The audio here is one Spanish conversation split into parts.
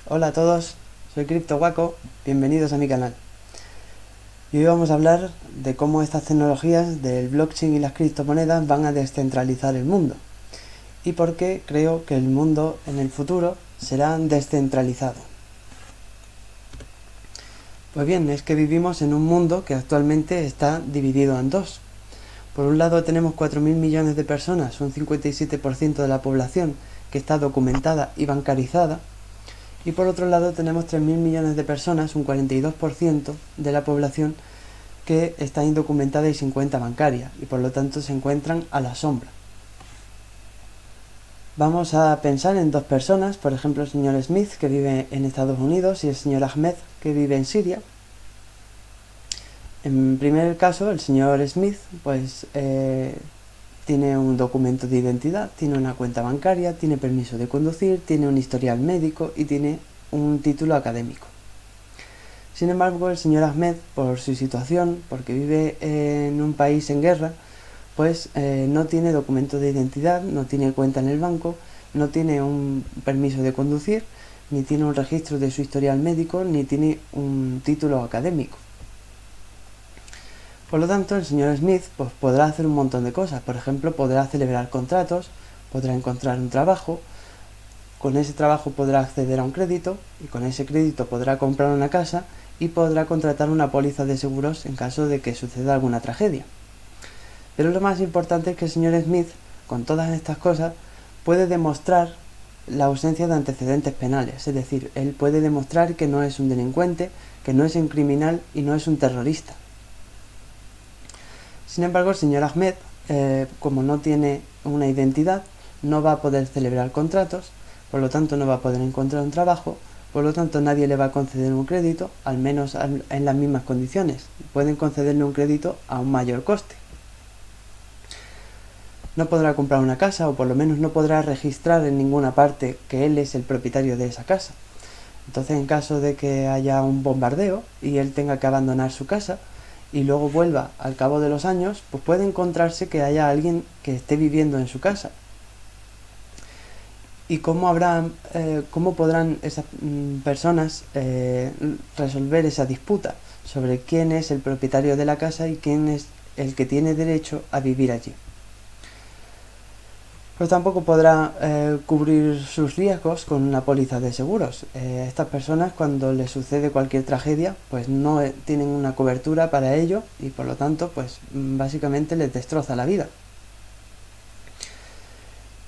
Hola a todos, soy CryptoWaco, bienvenidos a mi canal. Y hoy vamos a hablar de cómo estas tecnologías del blockchain y las criptomonedas van a descentralizar el mundo y por qué creo que el mundo en el futuro será descentralizado. Pues bien, es que vivimos en un mundo que actualmente está dividido en dos. Por un lado tenemos 4.000 millones de personas, un 57% de la población que está documentada y bancarizada, y por otro lado tenemos 3.000 millones de personas, un 42% de la población que está indocumentada y sin cuenta bancaria, y por lo tanto se encuentran a la sombra. Vamos a pensar en dos personas, por ejemplo el señor Smith, que vive en Estados Unidos, y el señor Ahmed, que vive en Siria. En primer caso, el señor Smith tiene un documento de identidad, tiene una cuenta bancaria, tiene permiso de conducir, tiene un historial médico y tiene un título académico. Sin embargo, el señor Ahmed, por su situación, porque vive en un país en guerra, no tiene documento de identidad, no tiene cuenta en el banco, no tiene un permiso de conducir, ni tiene un registro de su historial médico, ni tiene un título académico. Por lo tanto, el señor Smith podrá hacer un montón de cosas. Por ejemplo, podrá celebrar contratos, podrá encontrar un trabajo, con ese trabajo podrá acceder a un crédito y con ese crédito podrá comprar una casa y podrá contratar una póliza de seguros en caso de que suceda alguna tragedia. Pero lo más importante es que el señor Smith, con todas estas cosas, puede demostrar la ausencia de antecedentes penales, es decir, él puede demostrar que no es un delincuente, que no es un criminal y no es un terrorista. Sin embargo, el señor Ahmed, como no tiene una identidad, no va a poder celebrar contratos, por lo tanto no va a poder encontrar un trabajo, por lo tanto nadie le va a conceder un crédito, al menos en las mismas condiciones. Pueden concederle un crédito a un mayor coste. No podrá comprar una casa, o por lo menos no podrá registrar en ninguna parte que él es el propietario de esa casa. Entonces, en caso de que haya un bombardeo y él tenga que abandonar su casa y luego vuelva al cabo de los años, pues puede encontrarse que haya alguien que esté viviendo en su casa. ¿Y cómo podrán esas personas resolver esa disputa sobre quién es el propietario de la casa y quién es el que tiene derecho a vivir allí? Pues tampoco podrá cubrir sus riesgos con una póliza de seguros. Estas personas, cuando les sucede cualquier tragedia, pues no tienen una cobertura para ello y por lo tanto, básicamente les destroza la vida.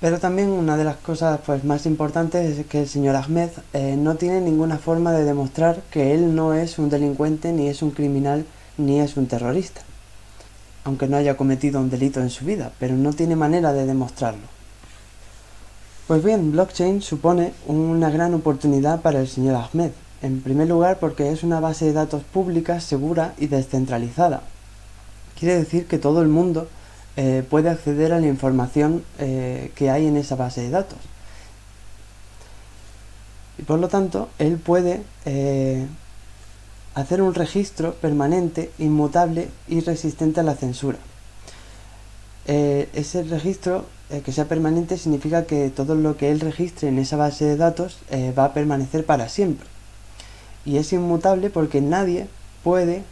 Pero también una de las cosas más importantes es que el señor Ahmed no tiene ninguna forma de demostrar que él no es un delincuente, ni es un criminal, ni es un terrorista. Aunque no haya cometido un delito en su vida, pero no tiene manera de demostrarlo. Pues bien, blockchain supone una gran oportunidad para el señor Ahmed. En primer lugar, porque es una base de datos pública, segura y descentralizada. Quiere decir que todo el mundo puede acceder a la información que hay en esa base de datos. Y por lo tanto, él puede hacer un registro permanente, inmutable y resistente a la censura. Ese registro que sea permanente significa que todo lo que él registre en esa base de datos va a permanecer para siempre. Y es inmutable porque nadie puede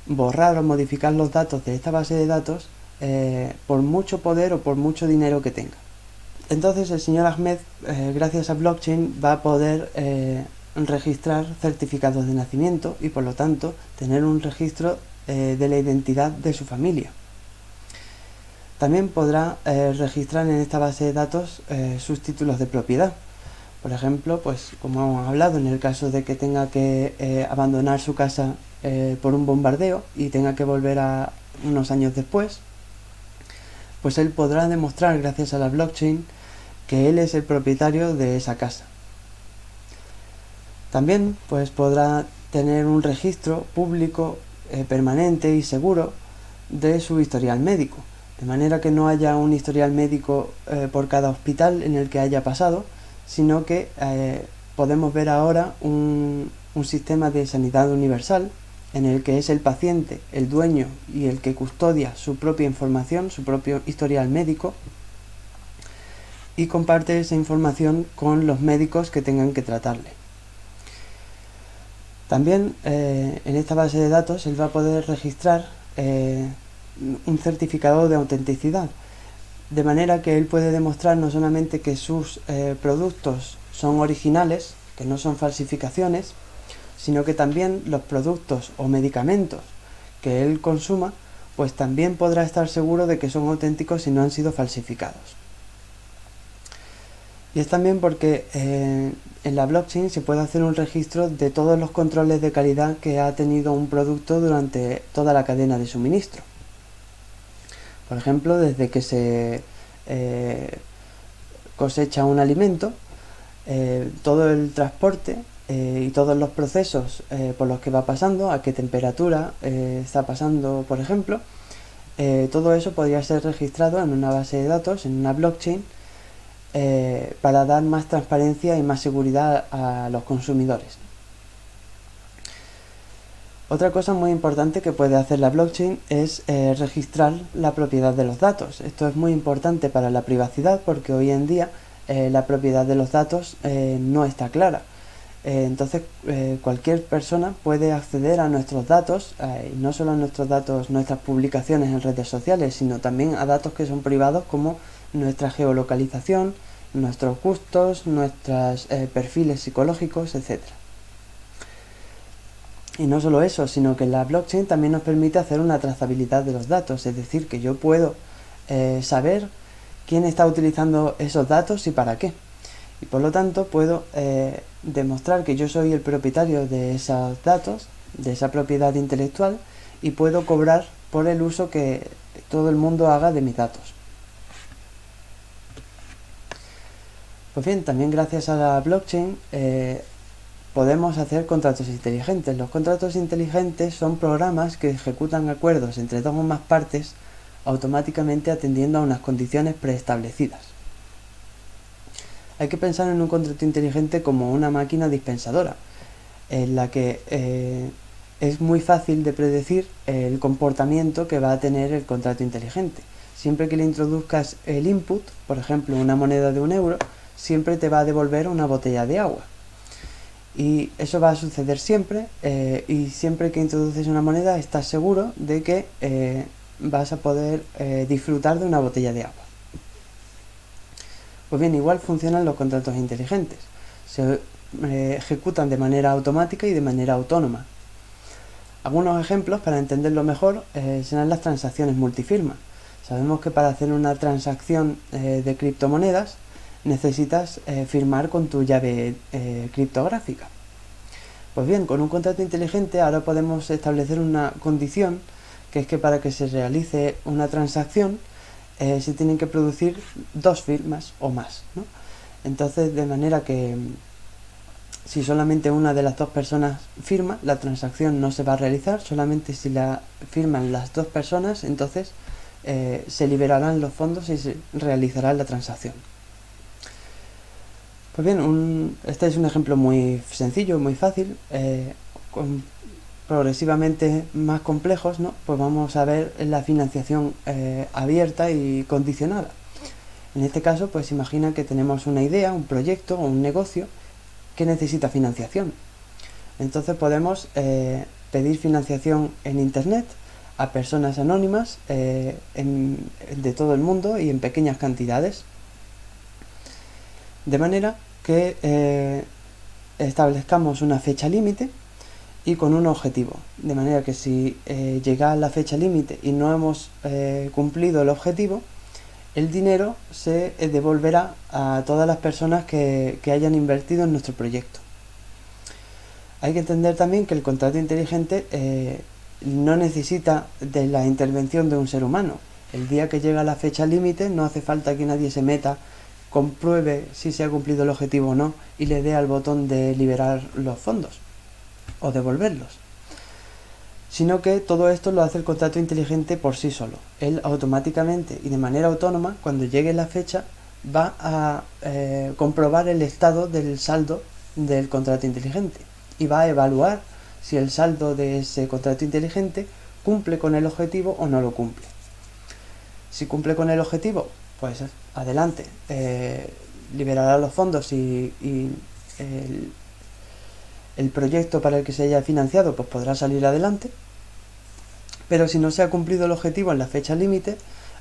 borrar o modificar los datos de esta base de datos por mucho poder o por mucho dinero que tenga. Entonces el señor Ahmed, gracias a blockchain, va a poder registrar certificados de nacimiento y por lo tanto tener un registro de la identidad de su familia. También podrá registrar en esta base de datos sus títulos de propiedad. Por ejemplo, como hemos hablado, en el caso de que tenga que abandonar su casa por un bombardeo y tenga que volver a unos años después, pues él podrá demostrar, gracias a la blockchain, que él es el propietario de esa casa. También podrá tener un registro público permanente y seguro de su historial médico, de manera que no haya un historial médico por cada hospital en el que haya pasado, sino que podemos ver ahora un sistema de sanidad universal en el que es el paciente, el dueño y el que custodia su propia información, su propio historial médico, y comparte esa información con los médicos que tengan que tratarle. También en esta base de datos él va a poder registrar un certificado de autenticidad, de manera que él puede demostrar no solamente que sus productos son originales, que no son falsificaciones, sino que también los productos o medicamentos que él consuma, pues también podrá estar seguro de que son auténticos y no han sido falsificados. Y es también porque en la blockchain se puede hacer un registro de todos los controles de calidad que ha tenido un producto durante toda la cadena de suministro. Por ejemplo, desde que se cosecha un alimento, todo el transporte y todos los procesos por los que va pasando, a qué temperatura está pasando, por ejemplo, todo eso podría ser registrado en una base de datos, en una blockchain, para dar más transparencia y más seguridad a los consumidores. Otra cosa muy importante que puede hacer la blockchain es registrar la propiedad de los datos. Esto es muy importante para la privacidad porque hoy en día la propiedad de los datos no está clara. Entonces cualquier persona puede acceder a nuestros datos, y no solo a nuestros datos, nuestras publicaciones en redes sociales, sino también a datos que son privados como nuestra geolocalización, nuestros gustos, nuestros perfiles psicológicos, etc. Y no solo eso, sino que la blockchain también nos permite hacer una trazabilidad de los datos, es decir, que yo puedo saber quién está utilizando esos datos y para qué. Y por lo tanto puedo demostrar que yo soy el propietario de esos datos, de esa propiedad intelectual, y puedo cobrar por el uso que todo el mundo haga de mis datos. Pues bien, también gracias a la blockchain podemos hacer contratos inteligentes. Los contratos inteligentes son programas que ejecutan acuerdos entre dos o más partes automáticamente atendiendo a unas condiciones preestablecidas. Hay que pensar en un contrato inteligente como una máquina dispensadora, en la que es muy fácil de predecir el comportamiento que va a tener el contrato inteligente. Siempre que le introduzcas el input, por ejemplo una moneda de 1 euro, siempre te va a devolver una botella de agua. Y eso va a suceder siempre, y siempre que introduces una moneda estás seguro de que vas a poder disfrutar de una botella de agua. Pues bien, igual funcionan los contratos inteligentes. Se ejecutan de manera automática y de manera autónoma. Algunos ejemplos para entenderlo mejor serán las transacciones multifirma. Sabemos que para hacer una transacción de criptomonedas necesitas firmar con tu llave criptográfica. Pues bien, con un contrato inteligente ahora podemos establecer una condición, que es que para que se realice una transacción se tienen que producir 2 firmas o más, ¿no? Entonces, de manera que si solamente una de las 2 personas firma, la transacción no se va a realizar. Solamente si la firman las 2 personas, entonces se liberarán los fondos y se realizará la transacción. Pues bien, este es un ejemplo muy sencillo, muy fácil. Con progresivamente más complejos, ¿no? Pues vamos a ver la financiación abierta y condicionada. En este caso, pues imagina que tenemos una idea, un proyecto o un negocio que necesita financiación. Entonces podemos pedir financiación en internet a personas anónimas de todo el mundo y en pequeñas cantidades, de manera que establezcamos una fecha límite y con un objetivo, de manera que si llega la fecha límite y no hemos cumplido el objetivo, el dinero se devolverá a todas las personas que hayan invertido en nuestro proyecto. Hay que entender también que el contrato inteligente no necesita de la intervención de un ser humano. El día que llega la fecha límite no hace falta que nadie se meta, compruebe si se ha cumplido el objetivo o no y le dé al botón de liberar los fondos o devolverlos, sino que todo esto lo hace el contrato inteligente por sí solo. Él automáticamente y de manera autónoma, cuando llegue la fecha, va a comprobar el estado del saldo del contrato inteligente y va a evaluar si el saldo de ese contrato inteligente cumple con el objetivo o no lo cumple. Si cumple con el objetivo, pues adelante, liberará los fondos y el proyecto para el que se haya financiado pues podrá salir adelante. Pero si no se ha cumplido el objetivo en la fecha límite,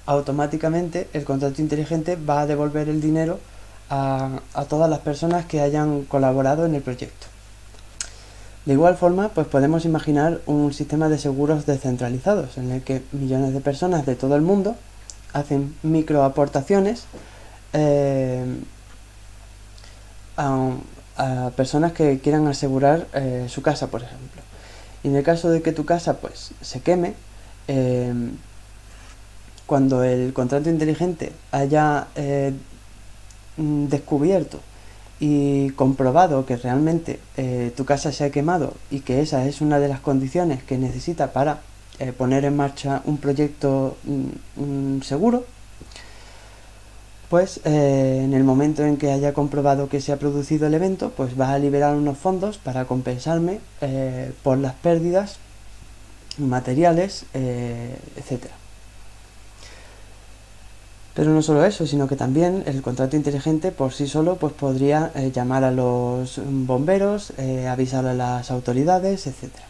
automáticamente el contrato inteligente va a devolver el dinero a todas las personas que hayan colaborado en el proyecto. De igual forma, pues podemos imaginar un sistema de seguros descentralizados en el que millones de personas de todo el mundo hacen microaportaciones a personas que quieran asegurar su casa, por ejemplo. Y en el caso de que tu casa pues se queme, cuando el contrato inteligente haya descubierto y comprobado que realmente tu casa se ha quemado y que esa es una de las condiciones que necesita para poner en marcha un proyecto seguro, pues en el momento en que haya comprobado que se ha producido el evento, pues va a liberar unos fondos para compensarme por las pérdidas materiales, etcétera. Pero no solo eso, sino que también el contrato inteligente por sí solo pues podría llamar a los bomberos, avisar a las autoridades, etcétera.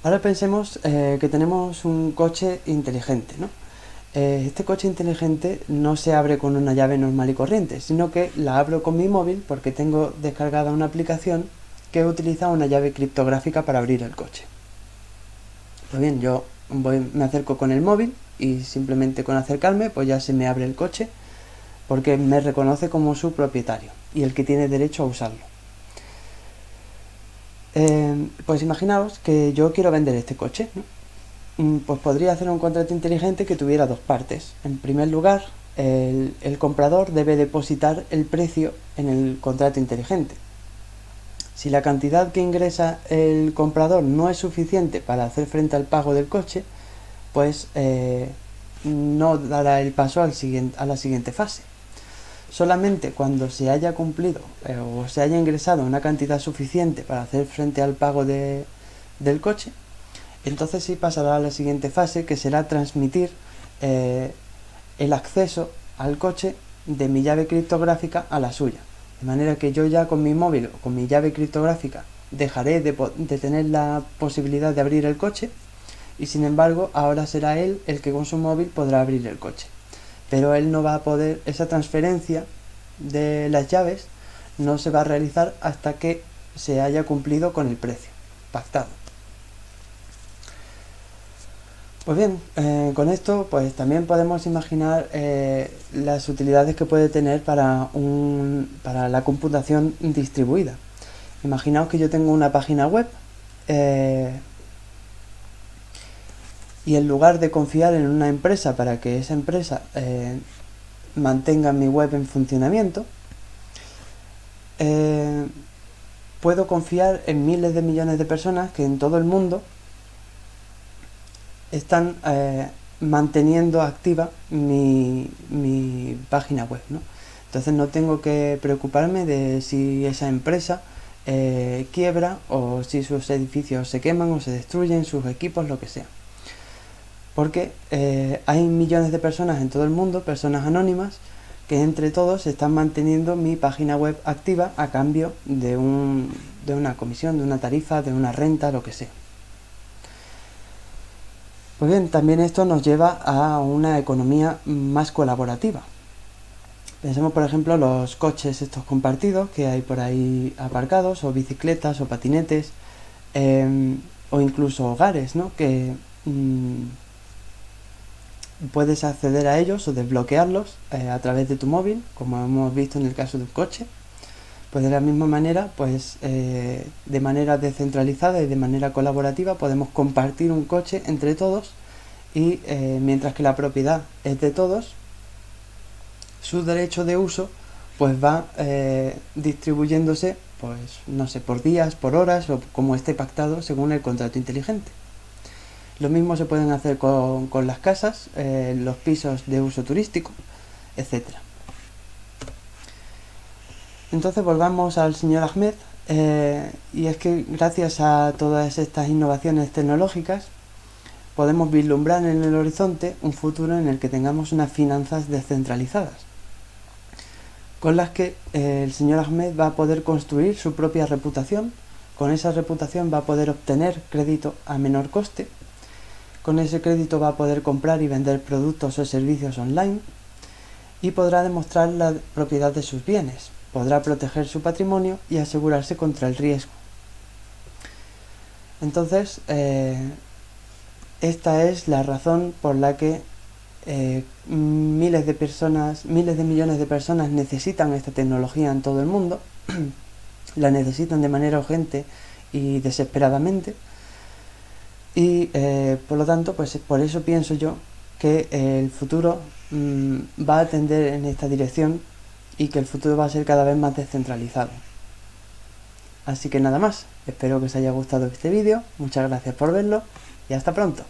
Ahora pensemos que tenemos un coche inteligente, ¿no? Este coche inteligente no se abre con una llave normal y corriente, sino que la abro con mi móvil porque tengo descargada una aplicación que utiliza una llave criptográfica para abrir el coche. Pues bien, yo me acerco con el móvil y simplemente con acercarme pues ya se me abre el coche porque me reconoce como su propietario y el que tiene derecho a usarlo. Pues imaginaos que yo quiero vender este coche, ¿no? Pues podría hacer un contrato inteligente que tuviera dos partes. En primer lugar, el comprador debe depositar el precio en el contrato inteligente. Si la cantidad que ingresa el comprador no es suficiente para hacer frente al pago del coche, pues no dará el paso a la siguiente fase. Solamente cuando se haya cumplido o se haya ingresado una cantidad suficiente para hacer frente al pago del coche, entonces sí pasará a la siguiente fase, que será transmitir el acceso al coche de mi llave criptográfica a la suya. De manera que yo ya con mi móvil o con mi llave criptográfica dejaré de tener la posibilidad de abrir el coche y sin embargo ahora será él el que con su móvil podrá abrir el coche. Pero él no va a poder, esa transferencia de las llaves no se va a realizar hasta que se haya cumplido con el precio pactado. Pues bien, con esto pues también podemos imaginar las utilidades que puede tener para la computación distribuida. Imaginaos que yo tengo una página web y en lugar de confiar en una empresa para que esa empresa mantenga mi web en funcionamiento, puedo confiar en miles de millones de personas que en todo el mundo están manteniendo activa mi página web, ¿no? Entonces no tengo que preocuparme de si esa empresa quiebra o si sus edificios se queman o se destruyen, sus equipos, lo que sea. Porque hay millones de personas en todo el mundo, personas anónimas, que entre todos están manteniendo mi página web activa a cambio de una comisión, de una tarifa, de una renta, lo que sea. Pues bien, también esto nos lleva a una economía más colaborativa. Pensemos, por ejemplo, los coches estos compartidos que hay por ahí aparcados, o bicicletas, o patinetes, o incluso hogares, ¿no? Que puedes acceder a ellos o desbloquearlos a través de tu móvil, como hemos visto en el caso de un coche. Pues de la misma manera, pues de manera descentralizada y de manera colaborativa podemos compartir un coche entre todos y mientras que la propiedad es de todos, su derecho de uso pues va distribuyéndose, pues no sé, por días, por horas o como esté pactado según el contrato inteligente. Lo mismo se pueden hacer con las casas, los pisos de uso turístico, etcétera. Entonces volvamos al señor Ahmed, y es que gracias a todas estas innovaciones tecnológicas, podemos vislumbrar en el horizonte un futuro en el que tengamos unas finanzas descentralizadas, con las que el señor Ahmed va a poder construir su propia reputación. Con esa reputación va a poder obtener crédito a menor coste. Con ese crédito va a poder comprar y vender productos o servicios online y podrá demostrar la propiedad de sus bienes. Podrá proteger su patrimonio y asegurarse contra el riesgo. Entonces, esta es la razón por la que miles de millones de personas necesitan esta tecnología en todo el mundo. La necesitan de manera urgente y desesperadamente. Y por lo tanto, pues por eso pienso yo que el futuro va a tender en esta dirección y que el futuro va a ser cada vez más descentralizado. Así que nada más, espero que os haya gustado este vídeo, muchas gracias por verlo y hasta pronto.